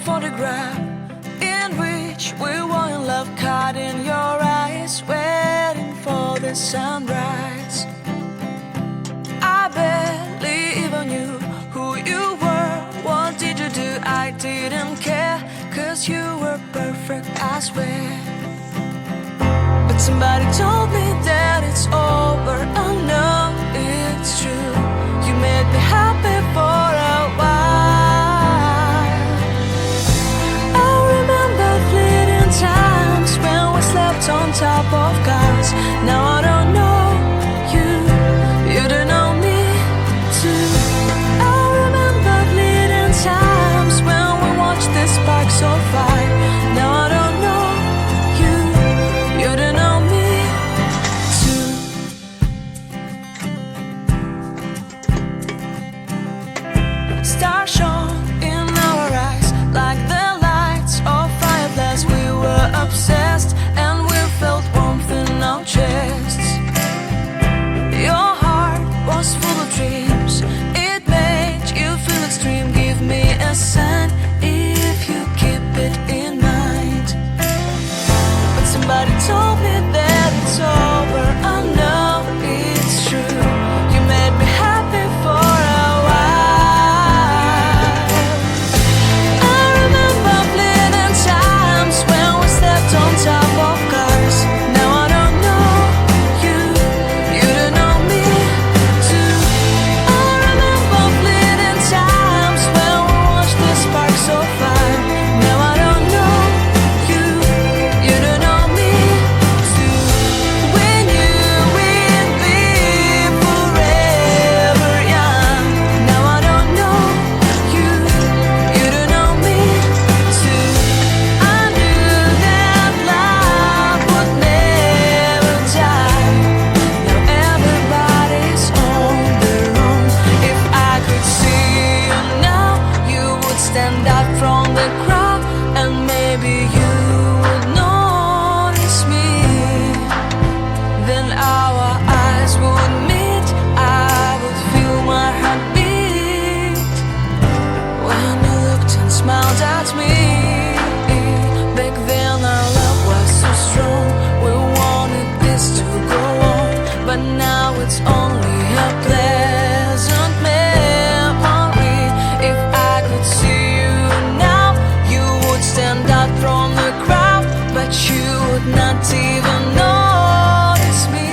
photograph in which we were in love, caught in your eyes, waiting for the sunrise. I barely even knew who you were. What did you do? I didn't care, 'cause you were perfect, I swear. But somebody told me that it's over. I know it's true. You made me happy for a while. I remember fleeting times when we slept on top of cars. Now I don't know you, you don't know me too. I remember fleeting times when we watched the sparks of fire. Now I don't know you, you don't know me too. Stars shone in our eyes like the lights of fireflies. We were obsessed and we felt warmth in our chests. Your heart was full of dreams. It made you feel extreme. Give me a sign if you keep it in mind. But somebody told me that it's over. I know it's true. You made me happy for a while. I remember fleeting times when we slept on top of cars. Now I don't know you, you don't know me too. I remember fleeting times when we watched the sparks of fire. Now I don't know you, you don't know me too. We knew we'd be forever young. Now I don't know you, you don't know me too. I knew that love would never die. Now everybody's on their own. If I could see you now, you would stand out from the crowd, and maybe you would notice me. Then our eyes would meet. I would feel my heart beat when you looked and smiled at me. Back then our love was so strong. We wanted this to go on, but now it's only a pleasant memory. If I could see you now, you would stand out from the crowd, but you would not even notice me.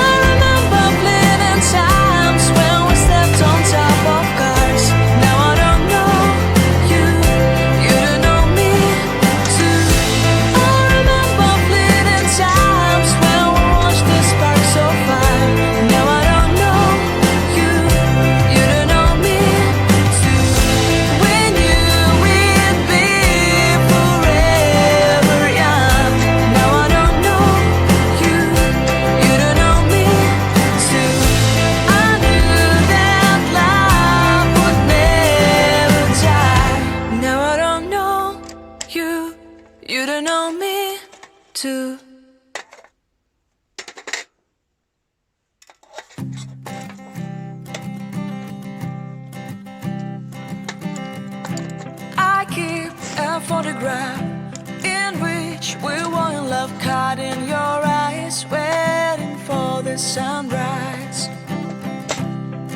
I remember fleeting times when we slept on top of cars. Now I don't know you, you don't know me too. I remember fleeting times when we watched the sparks of fire. Now I don't know you, you don't know me too. We knew we'd be forever young. Now I don't know you, you don't know me too. I knew that love would never die. Now I don't know you, you don't know me too. I keep a photograph in which we were in love, caught in your eyes, waiting for the sunrise.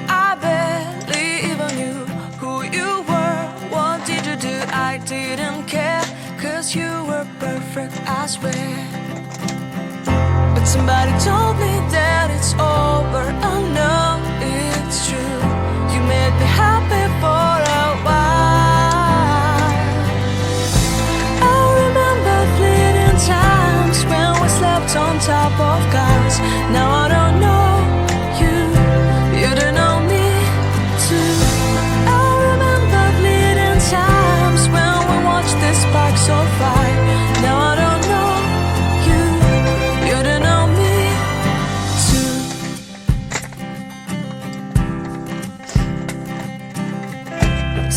I barely even knew who you were. What did you do? I didn't care, 'cause you were perfect, I swear. But somebody told me that it's over. I know it's true. You made me happy for a while. I remember fleeting times when we slept on top of cars. Now I don't know you, you don't know me too. I remember fleeting times when we watched the sparks of fire. Now I don't know you, you don't know me too.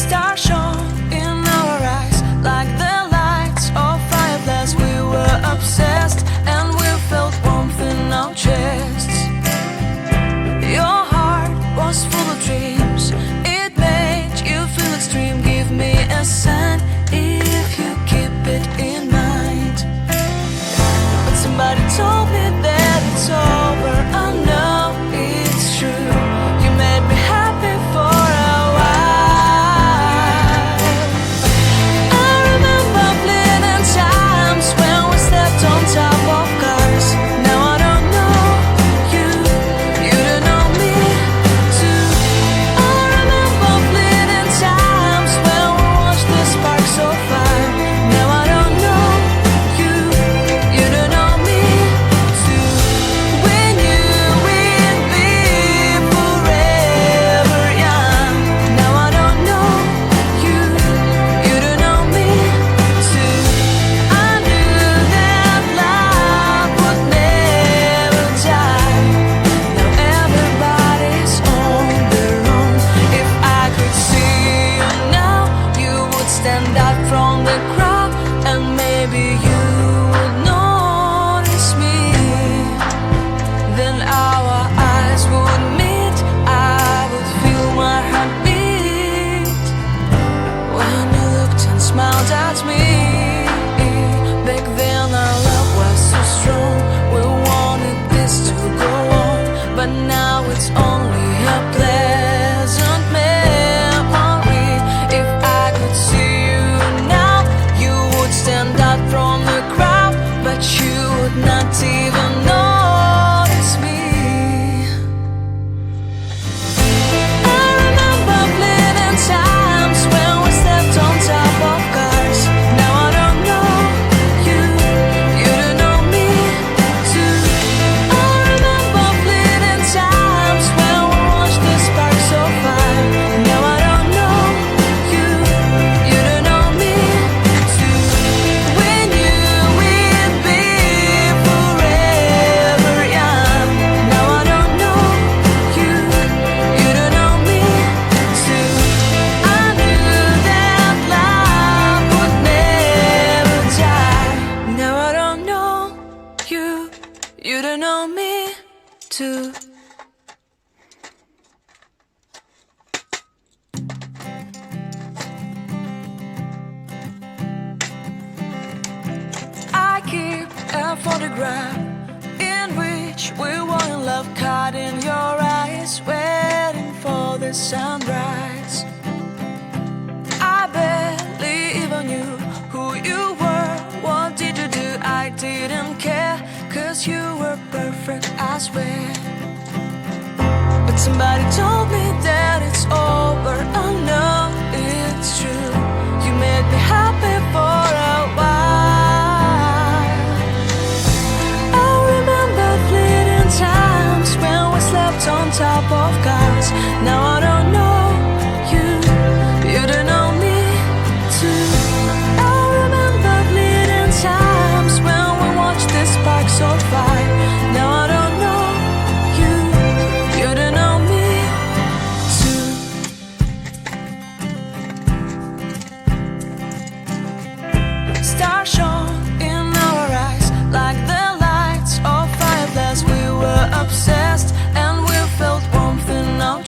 Stars shone in our eyes like the lights of fireflies. We were obsessed and we felt warmth in our chest. somebody told me that it's over. I know it's true. You made me happy for a while. I remember fleeting times when we stepped on top of cars. Now I don't know you, you don't know me too. I remember fleeting times when we watched the sparks so far. Now I don't know you, you don't know me too. We knew we'd be forever young. Now I don't know you, you don't know me too. I knew that love would never die. Now everybody's on their own. If I could see you now, you would stand out from the crowd, and maybe you would notice me. Then our eyes would meet, I would feel my heart beat when you looked and smiled at me. Back then our love was so strong, we wanted this to go on, but now it's only a pleasant memory. If I could see you now, you would stand out from the crowd, but you would not even notice me. I remember fleeting times when we stepped on top of cars. Now I don't know you, you don't know me too. I remember fleeting times when we watched the sparks so far. Now I don't know you, you don't know me too. We knew we'd be forever young. Now I don't know you, you don't know me too. I knew that love would never die. Now I don't know you, you don't know me too. I keep a photograph in which we were in love, caught in your eyes, waiting for the sunrise. I barely even knew who you were. What did you do? I didn't care, 'cause you were perfect, I swear. But somebody told me that